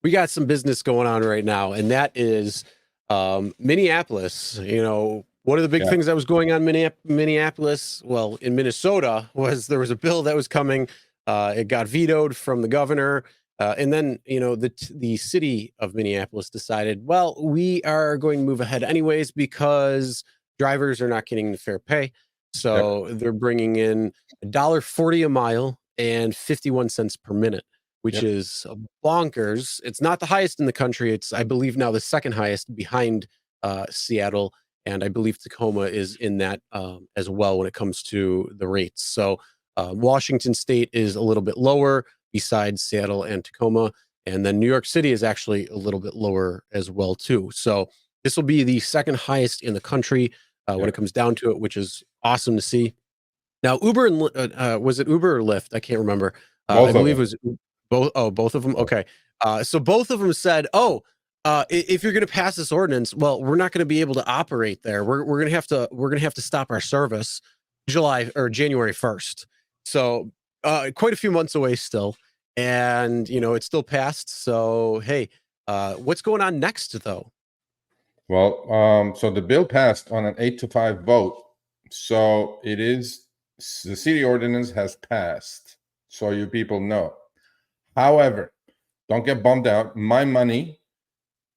we got some business going on right now, and that is Minneapolis. One of the big things that was going on in Minneapolis, well, in Minnesota, was there was a bill that was coming. It got vetoed from the governor. And then, the city of Minneapolis decided, well, we are going to move ahead anyways because drivers are not getting the fair pay. So they're bringing in $1.40 a mile and 51 cents per minute, which is bonkers. It's not the highest in the country. It's, I believe, now the second highest behind Seattle. And I believe Tacoma is in that as well when it comes to the rates. So Washington State is a little bit lower besides Seattle and Tacoma. And then New York City is actually a little bit lower as well, too. So this will be the second highest in the country when it comes down to it, which is awesome to see. Now, Uber and was it Uber or Lyft? I can't remember. I believe it was both. Oh, both of them. Okay. So both of them said, if you're going to pass this ordinance, well, we're not going to be able to operate there. We're going to have to stop our service January 1st. So quite a few months away still. And, it's still passed. So, hey, what's going on next, though? Well, so the bill passed on an 8-5 vote. So the city ordinance has passed. So you people know. However, don't get bummed out. My money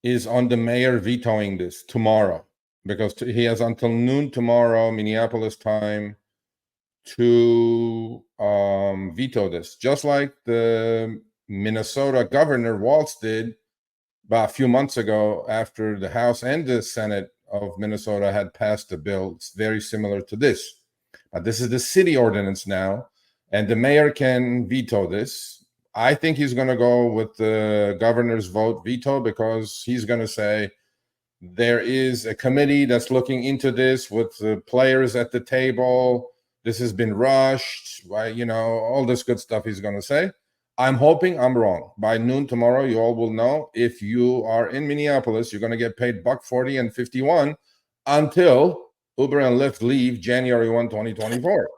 is on the mayor vetoing this tomorrow, because he has until noon tomorrow, Minneapolis time, to veto this. Just like the Minnesota governor Walz did about a few months ago after the House and the Senate of Minnesota had passed a bill. It's very similar to this. This is the city ordinance now, and the mayor can veto this. I think he's going to go with the governor's vote veto, because he's going to say there is a committee that's looking into this with the players at the table. This has been rushed, all this good stuff he's going to say. I'm hoping I'm wrong. By noon tomorrow, you all will know. If you are in Minneapolis, you're going to get paid $1.40 and 51 until Uber and Lyft leave January 1, 2024.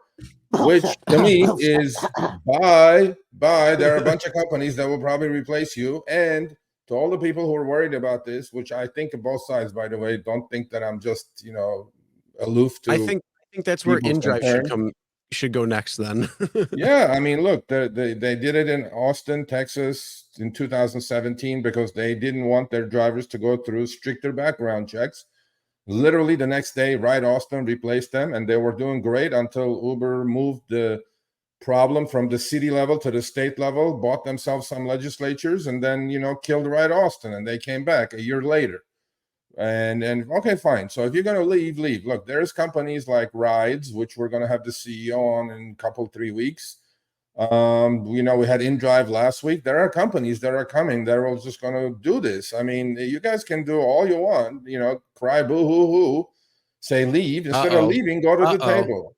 Which to me is bye. There are a bunch of companies that will probably replace you. And to all the people who are worried about this, which I think of both sides, by the way, don't think that I'm just, aloof to. I think that's where InDrive should go next then. Yeah, I mean, look, they did it in Austin, Texas in 2017 because they didn't want their drivers to go through stricter background checks. Literally the next day, Ride Austin replaced them, and they were doing great until Uber moved the problem from the city level to the state level, bought themselves some legislatures, and then, killed Ride Austin, and they came back a year later. And okay, fine. So if you're going to leave. Look, there's companies like Rides, which we're going to have the CEO on in a 3 weeks. We had InDrive last week. There are companies that are coming that are just going to do this. I mean, you guys can do all you want, cry boo hoo hoo, say leave. Instead of leaving, go to the table.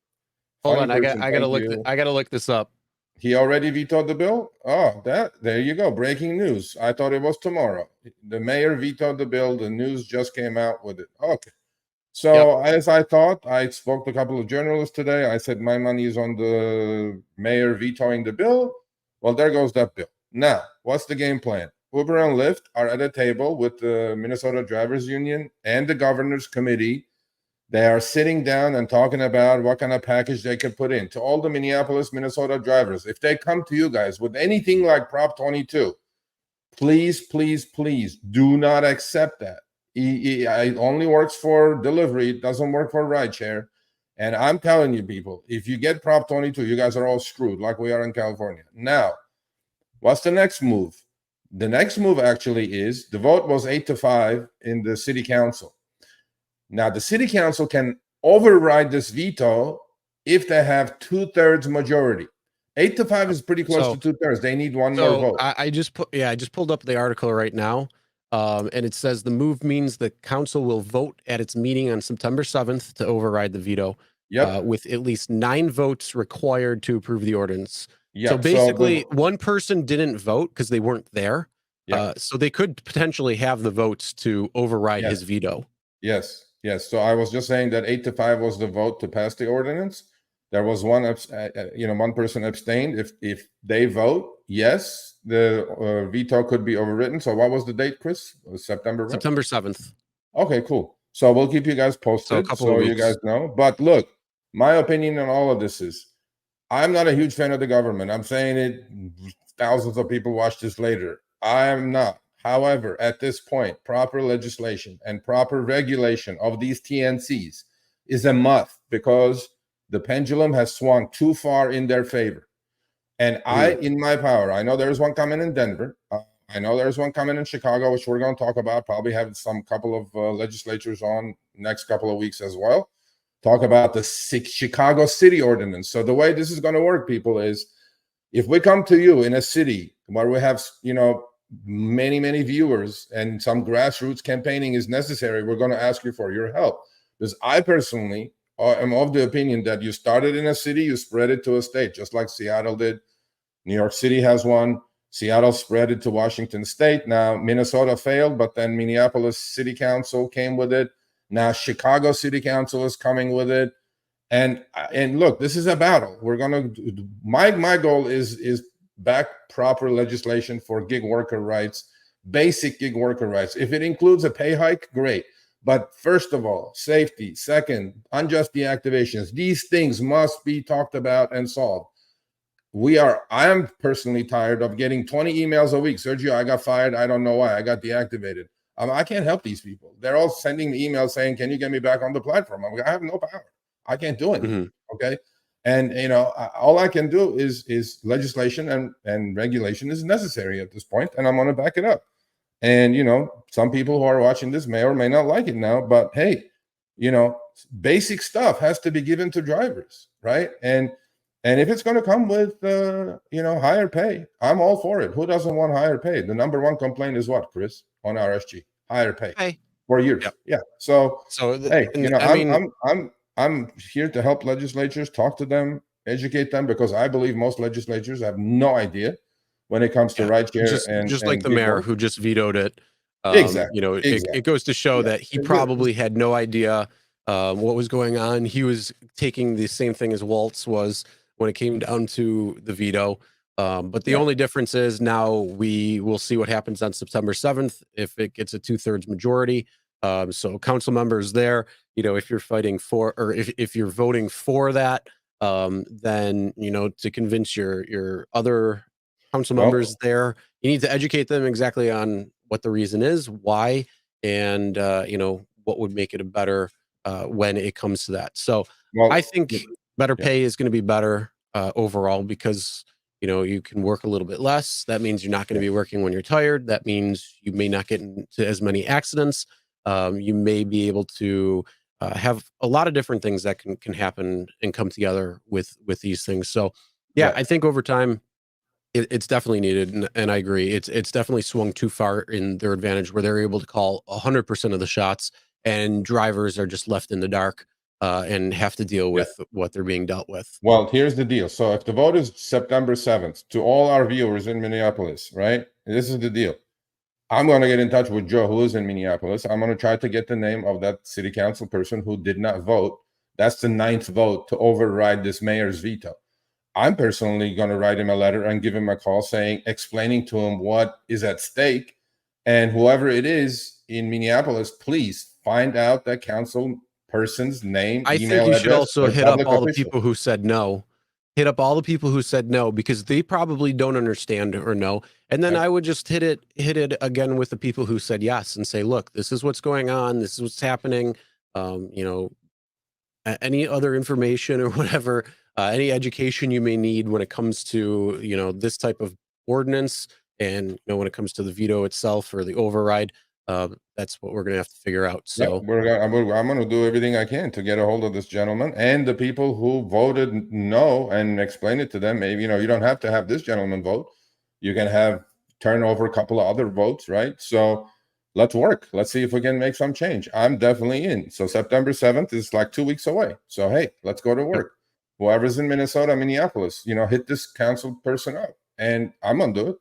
Hold on, I gotta look this up. He already vetoed the bill? Oh, there you go. Breaking news. I thought it was tomorrow. The mayor vetoed the bill. The news just came out with it. Okay. So as I thought, I spoke to a couple of journalists today. I said, my money is on the mayor vetoing the bill. Well, there goes that bill. Now, what's the game plan? Uber and Lyft are at a table with the Minnesota Drivers Union and the governor's committee. They are sitting down and talking about what kind of package they could put in. To all the Minneapolis, Minnesota drivers, if they come to you guys with anything like Prop 22, please do not accept that. It only works for delivery. It doesn't work for rideshare. And I'm telling you, people, if you get Prop 22, you guys are all screwed like we are in California. Now, what's the next move? The next move actually is the vote was 8-5 in the city council. Now, the city council can override this veto if they have 2/3 majority. 8-5 is pretty close to 2/3. They need one more vote. I just pulled up the article right now, and it says the move means the council will vote at its meeting on September 7th to override the veto, with at least 9 votes required to approve the ordinance. So basically, one person didn't vote because they weren't there. So they could potentially have the votes to override his veto. Yes. So I was just saying that 8-5 was the vote to pass the ordinance. There was one person abstained. If they vote yes, the veto could be overwritten. So what was the date, Chris? It was September what? September 7th. Okay, cool. So we'll keep you guys posted, So a couple of you weeks. guys know. But look, my opinion on all of this is, I'm not a huge fan of the government. I'm saying it, thousands of people watch this later. I am not. However, at this point, proper legislation and proper regulation of these TNCs is a must, because the pendulum has swung too far in their favor. And in my power, I know there's one coming in Denver. I know there's one coming in Chicago, which we're going to talk about. Probably have some couple of legislatures on next couple of weeks as well. Talk about the Chicago City Ordinance. So the way this is going to work, people, is if we come to you in a city where we have, many viewers and some grassroots campaigning is necessary, we're going to ask you for your help. Because I personally am of the opinion that you started in a city, you spread it to a state, just like Seattle did. New York City has one. Seattle spread it to Washington State. Now, Minnesota failed, but then Minneapolis City Council came with it. Now, Chicago City Council is coming with it. And look, this is a battle. We're going to, my goal is back proper legislation for gig worker rights, basic gig worker rights. If it includes a pay hike, great. But first of all, safety. Second, unjust deactivations. These things must be talked about and solved. I am personally tired of getting 20 emails a week. Sergio, I got fired. I don't know why. I got deactivated. I can't help these people. They're all sending me emails saying, can you get me back on the platform? I have no power. I can't do anything. Okay. And, all I can do is legislation and regulation is necessary at this point, and I'm going to back it up. And, some people who are watching this may or may not like it now, but hey, basic stuff has to be given to drivers, right? And if it's going to come with, higher pay, I'm all for it. Who doesn't want higher pay? The number one complaint is what, Chris, on RSG? Higher pay for years. Yep. Yeah. So hey, I'm here to help legislatures, talk to them, educate them, because I believe most legislatures have no idea when it comes to RideShare just like the mayor who just vetoed it. Exactly. It goes to show that he probably had no idea what was going on. He was taking the same thing as Waltz was when it came down to the veto. But the only difference is now we will see what happens on September 7th if it gets a 2/3 majority. So council members there, if you're fighting for, or if you're voting for that, then, to convince your other council members there, you need to educate them exactly on what the reason is, why, and, what would make it a better when it comes to that. So I think better pay is going to be better overall, because you can work a little bit less. That means you're not going to be working when you're tired. That means you may not get into as many accidents. You may be able to have a lot of different things that can happen and come together with these things. So I think over time it's definitely needed, and I agree. It's definitely swung too far in their advantage, where they're able to call 100% of the shots, and drivers are just left in the dark and have to deal with what they're being dealt with. Well, here's the deal. So if the vote is September 7th, to all our viewers in Minneapolis, right? This is the deal. I'm going to get in touch with Joe, who is in Minneapolis. I'm going to try to get the name of that city council person who did not vote. That's the 9th vote to override this mayor's veto. I'm personally going to write him a letter and give him a call explaining to him what is at stake. And whoever it is in Minneapolis, please find out that council person's name, I email think you address, should also hit up all the official. people who said no. Hit up all the people who said no, because they probably don't understand or know. And then I would just hit it again with the people who said yes and say, look, this is what's going on. This is what's happening. Any other information or whatever, any education you may need when it comes to, this type of ordinance, and, when it comes to the veto itself or the override, that's what we're going to have to figure out. So I'm going to do everything I can to get a hold of this gentleman and the people who voted no, and explain it to them. Maybe, you don't have to have this gentleman vote. You can turn over a couple of other votes, right? So let's work. Let's see if we can make some change. I'm definitely in. So September 7th is like 2 weeks away. So, hey, let's go to work. Whoever's in Minnesota, Minneapolis, hit this council person up, and I'm going to do it.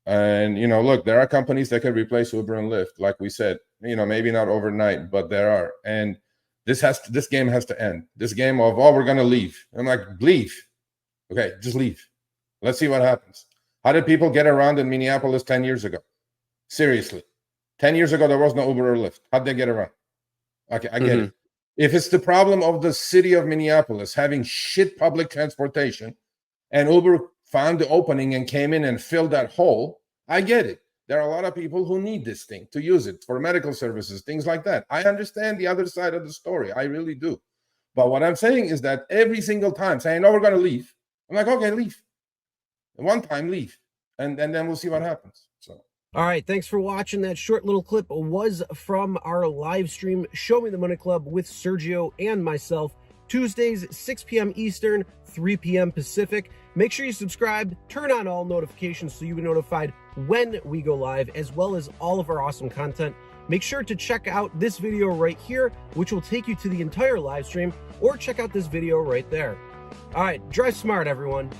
And, look, there are companies that can replace Uber and Lyft, like we said, maybe not overnight, but there are. And this game has to end. This game of, we're going to leave. I'm like, leave. Okay, just leave. Let's see what happens. How did people get around in Minneapolis 10 years ago? Seriously. 10 years ago, there was no Uber or Lyft. How'd they get around? Okay, I get it. If it's the problem of the city of Minneapolis having shit public transportation and Uber found the opening and came in and filled that hole, I get it. There are a lot of people who need this thing to use it for medical services, things like that. I understand the other side of the story. I really do. But what I'm saying is that every single time saying, no, we're going to leave. I'm like, okay, leave. One time, leave. And then we'll see what happens. So. All right, thanks for watching. That short little clip was from our live stream, Show Me the Money Club with Sergio and myself, Tuesdays, 6 p.m. Eastern, 3 p.m. Pacific. Make sure you subscribe, turn on all notifications so you get notified when we go live, as well as all of our awesome content. Make sure to check out this video right here, which will take you to the entire live stream, or check out this video right there. All right, drive smart, everyone.